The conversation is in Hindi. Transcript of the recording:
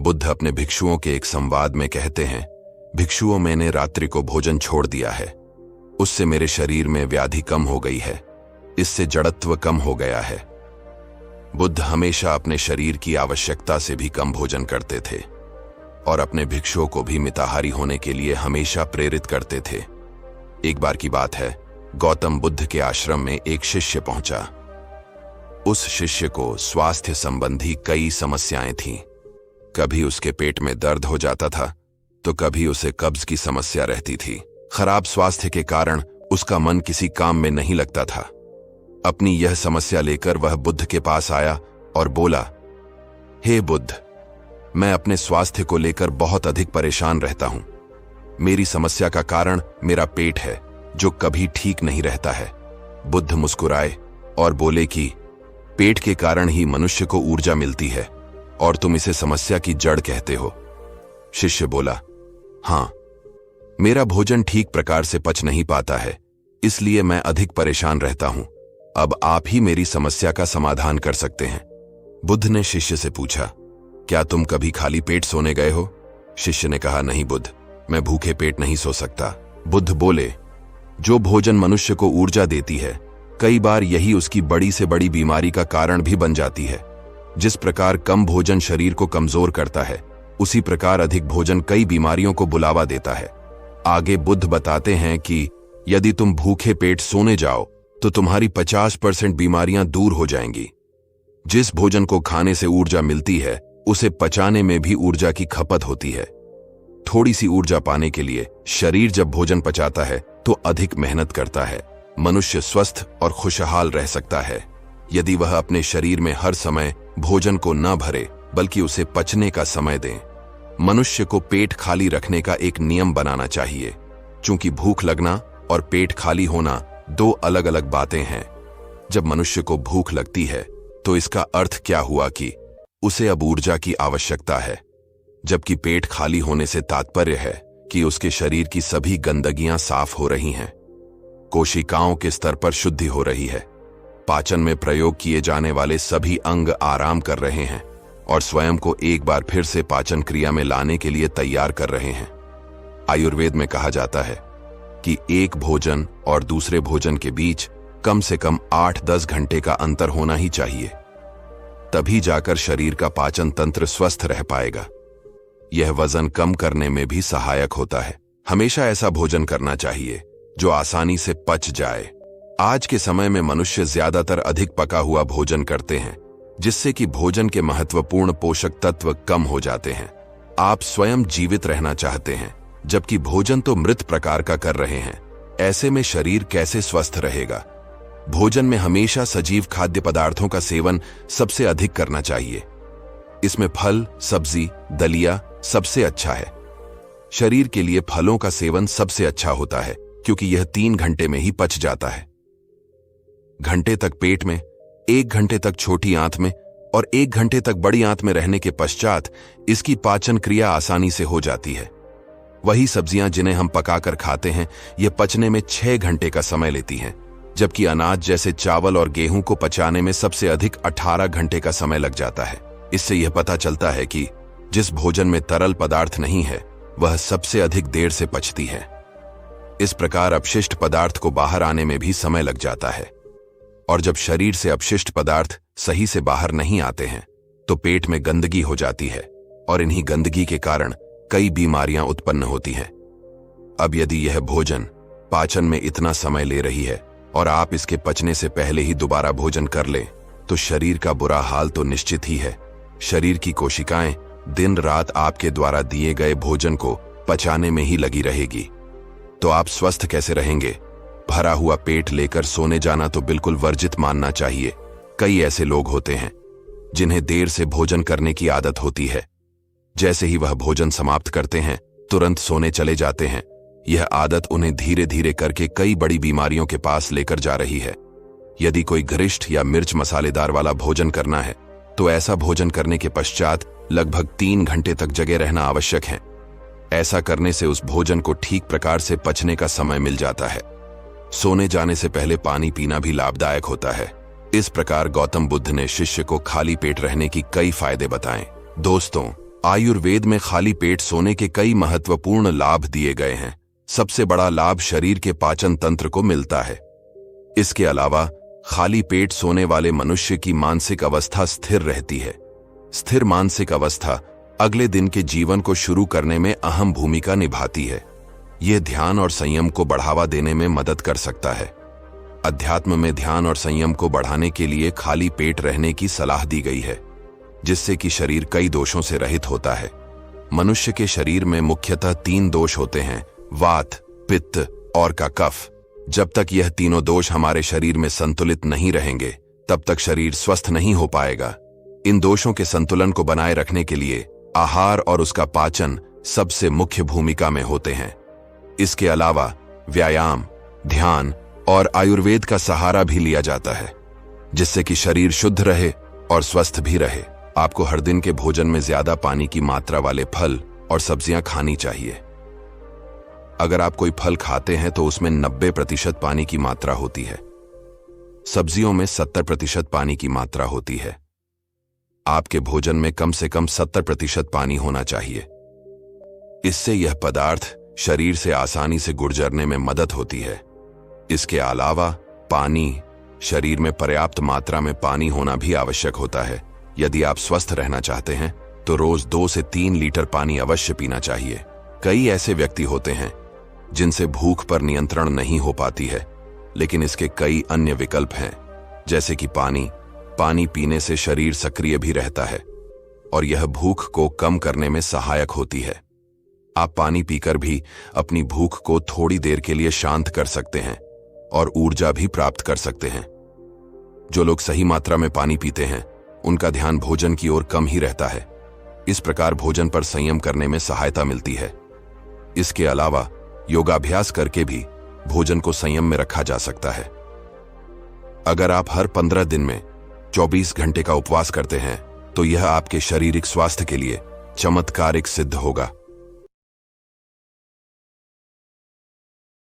बुद्ध अपने भिक्षुओं के एक संवाद में कहते हैं, भिक्षुओं, मैंने रात्रि को भोजन छोड़ दिया है। उससे मेरे शरीर में व्याधि कम हो गई है, इससे जड़त्व कम हो गया है। बुद्ध हमेशा अपने शरीर की आवश्यकता से भी कम भोजन करते थे और अपने भिक्षुओं को भी मिताहारी होने के लिए हमेशा प्रेरित करते थे। एक बार की बात है, गौतम बुद्ध के आश्रम में एक शिष्य पहुंचा। उस शिष्य को स्वास्थ्य संबंधी कई समस्याएं थीं। कभी उसके पेट में दर्द हो जाता था तो कभी उसे कब्ज की समस्या रहती थी। खराब स्वास्थ्य के कारण उसका मन किसी काम में नहीं लगता था। अपनी यह समस्या लेकर वह बुद्ध के पास आया और बोला, हे बुद्ध, मैं अपने स्वास्थ्य को लेकर बहुत अधिक परेशान रहता हूं। मेरी समस्या का कारण मेरा पेट है जो कभी ठीक नहीं रहता है। बुद्ध मुस्कुराए और बोले कि पेट के कारण ही मनुष्य को ऊर्जा मिलती है और तुम इसे समस्या की जड़ कहते हो। शिष्य बोला, हां, मेरा भोजन ठीक प्रकार से पच नहीं पाता है, इसलिए मैं अधिक परेशान रहता हूं। अब आप ही मेरी समस्या का समाधान कर सकते हैं। बुद्ध ने शिष्य से पूछा, क्या तुम कभी खाली पेट सोने गए हो? शिष्य ने कहा, नहीं बुद्ध, मैं भूखे पेट नहीं सो सकता। बुद्ध बोले, जो भोजन मनुष्य को ऊर्जा देती है, कई बार यही उसकी बड़ी से बड़ी बीमारी का कारण भी बन जाती है। जिस प्रकार कम भोजन शरीर को कमजोर करता है, उसी प्रकार अधिक भोजन कई बीमारियों को बुलावा देता है। आगे बुद्ध बताते हैं कि यदि तुम भूखे पेट सोने जाओ तो तुम्हारी 50% बीमारियां दूर हो जाएंगी। जिस भोजन को खाने से ऊर्जा मिलती है, उसे पचाने में भी ऊर्जा की खपत होती है। थोड़ी सी ऊर्जा पाने के लिए शरीर जब भोजन पचाता है तो अधिक मेहनत करता है। मनुष्य स्वस्थ और खुशहाल रह सकता है यदि वह अपने शरीर में हर समय भोजन को न भरे बल्कि उसे पचने का समय दें। मनुष्य को पेट खाली रखने का एक नियम बनाना चाहिए। चूंकि भूख लगना और पेट खाली होना दो अलग अलग बातें हैं। जब मनुष्य को भूख लगती है तो इसका अर्थ क्या हुआ कि उसे अब ऊर्जा की आवश्यकता है, जबकि पेट खाली होने से तात्पर्य है कि उसके शरीर की सभी गंदगियां साफ हो रही हैं, कोशिकाओं के स्तर पर शुद्धि हो रही है, पाचन में प्रयोग किए जाने वाले सभी अंग आराम कर रहे हैं और स्वयं को एक बार फिर से पाचन क्रिया में लाने के लिए तैयार कर रहे हैं। आयुर्वेद में कहा जाता है कि एक भोजन और दूसरे भोजन के बीच कम से कम 8-10 घंटे का अंतर होना ही चाहिए, तभी जाकर शरीर का पाचन तंत्र स्वस्थ रह पाएगा। यह वजन कम करने में भी सहायक होता है। हमेशा ऐसा भोजन करना चाहिए जो आसानी से पच जाए। आज के समय में मनुष्य ज्यादातर अधिक पका हुआ भोजन करते हैं, जिससे कि भोजन के महत्वपूर्ण पोषक तत्व कम हो जाते हैं। आप स्वयं जीवित रहना चाहते हैं, जबकि भोजन तो मृत प्रकार का कर रहे हैं। ऐसे में शरीर कैसे स्वस्थ रहेगा? भोजन में हमेशा सजीव खाद्य पदार्थों का सेवन सबसे अधिक करना चाहिए। इसमें फल, सब्जी, दलिया सबसे अच्छा है। शरीर के लिए फलों का सेवन सबसे अच्छा होता है क्योंकि यह 3 घंटे में ही पच जाता है। घंटे तक पेट में, 1 घंटे तक छोटी आंत में और 1 घंटे तक बड़ी आंत में रहने के पश्चात इसकी पाचन क्रिया आसानी से हो जाती है। वही सब्जियां जिन्हें हम पकाकर खाते हैं, यह पचने में 6 घंटे का समय लेती हैं, जबकि अनाज जैसे चावल और गेहूं को पचाने में सबसे अधिक 18 घंटे का समय लग जाता है। इससे यह पता चलता है कि जिस भोजन में तरल पदार्थ नहीं है, वह सबसे अधिक देर से पचती है। इस प्रकार अपशिष्ट पदार्थ को बाहर आने में भी समय लग जाता है, और जब शरीर से अपशिष्ट पदार्थ सही से बाहर नहीं आते हैं तो पेट में गंदगी हो जाती है और इन्हीं गंदगी के कारण कई बीमारियां उत्पन्न होती हैं। अब यदि यह भोजन पाचन में इतना समय ले रही है और आप इसके पचने से पहले ही दोबारा भोजन कर लें, तो शरीर का बुरा हाल तो निश्चित ही है। शरीर की कोशिकाएं दिन रात आपके द्वारा दिए गए भोजन को पचाने में ही लगी रहेगी। तो आप स्वस्थ कैसे रहेंगे? भरा हुआ पेट लेकर सोने जाना तो बिल्कुल वर्जित मानना चाहिए। कई ऐसे लोग होते हैं जिन्हें देर से भोजन करने की आदत होती है। जैसे ही वह भोजन समाप्त करते हैं, तुरंत सोने चले जाते हैं। यह आदत उन्हें धीरे धीरे करके कई बड़ी बीमारियों के पास लेकर जा रही है। यदि कोई गरिष्ठ या मिर्च मसालेदार वाला भोजन करना है, तो ऐसा भोजन करने के पश्चात लगभग 3 घंटे तक जगे रहना आवश्यक है। ऐसा करने से उस भोजन को ठीक प्रकार से पचने का समय मिल जाता है। सोने जाने से पहले पानी पीना भी लाभदायक होता है। इस प्रकार गौतम बुद्ध ने शिष्य को खाली पेट रहने की कई फायदे बताए। दोस्तों, आयुर्वेद में खाली पेट सोने के कई महत्वपूर्ण लाभ दिए गए हैं। सबसे बड़ा लाभ शरीर के पाचन तंत्र को मिलता है। इसके अलावा खाली पेट सोने वाले मनुष्य की मानसिक अवस्था स्थिर रहती है। स्थिर मानसिक अवस्था अगले दिन के जीवन को शुरू करने में अहम भूमिका निभाती है। यह ध्यान और संयम को बढ़ावा देने में मदद कर सकता है। अध्यात्म में ध्यान और संयम को बढ़ाने के लिए खाली पेट रहने की सलाह दी गई है, जिससे कि शरीर कई दोषों से रहित होता है। मनुष्य के शरीर में मुख्यतः 3 दोष होते हैं: वात, पित्त और का कफ। जब तक यह तीनों दोष हमारे शरीर में संतुलित नहीं रहेंगे, तब तक शरीर स्वस्थ नहीं हो पाएगा। इन दोषों के संतुलन को बनाए रखने के लिए आहार और उसका पाचन सबसे मुख्य भूमिका में होते हैं। इसके अलावा व्यायाम, ध्यान और आयुर्वेद का सहारा भी लिया जाता है, जिससे कि शरीर शुद्ध रहे और स्वस्थ भी रहे। आपको हर दिन के भोजन में ज्यादा पानी की मात्रा वाले फल और सब्जियां खानी चाहिए। अगर आप कोई फल खाते हैं तो उसमें 90% पानी की मात्रा होती है। सब्जियों में 70% पानी की मात्रा होती है। आपके भोजन में कम से कम 70% पानी होना चाहिए। इससे यह पदार्थ शरीर से आसानी से गुजरने में मदद होती है। इसके अलावा पानी, शरीर में पर्याप्त मात्रा में पानी होना भी आवश्यक होता है। यदि आप स्वस्थ रहना चाहते हैं तो रोज 2 से 3 लीटर पानी अवश्य पीना चाहिए। कई ऐसे व्यक्ति होते हैं जिनसे भूख पर नियंत्रण नहीं हो पाती है, लेकिन इसके कई अन्य विकल्प हैं, जैसे कि पानी पीने से शरीर सक्रिय भी रहता है और यह भूख को कम करने में सहायक होती है। आप पानी पीकर भी अपनी भूख को थोड़ी देर के लिए शांत कर सकते हैं और ऊर्जा भी प्राप्त कर सकते हैं। जो लोग सही मात्रा में पानी पीते हैं, उनका ध्यान भोजन की ओर कम ही रहता है। इस प्रकार भोजन पर संयम करने में सहायता मिलती है। इसके अलावा योगाभ्यास करके भी भोजन को संयम में रखा जा सकता है। अगर आप हर 15 दिन में 24 घंटे का उपवास करते हैं, तो यह आपके शारीरिक स्वास्थ्य के लिए चमत्कारिक सिद्ध होगा।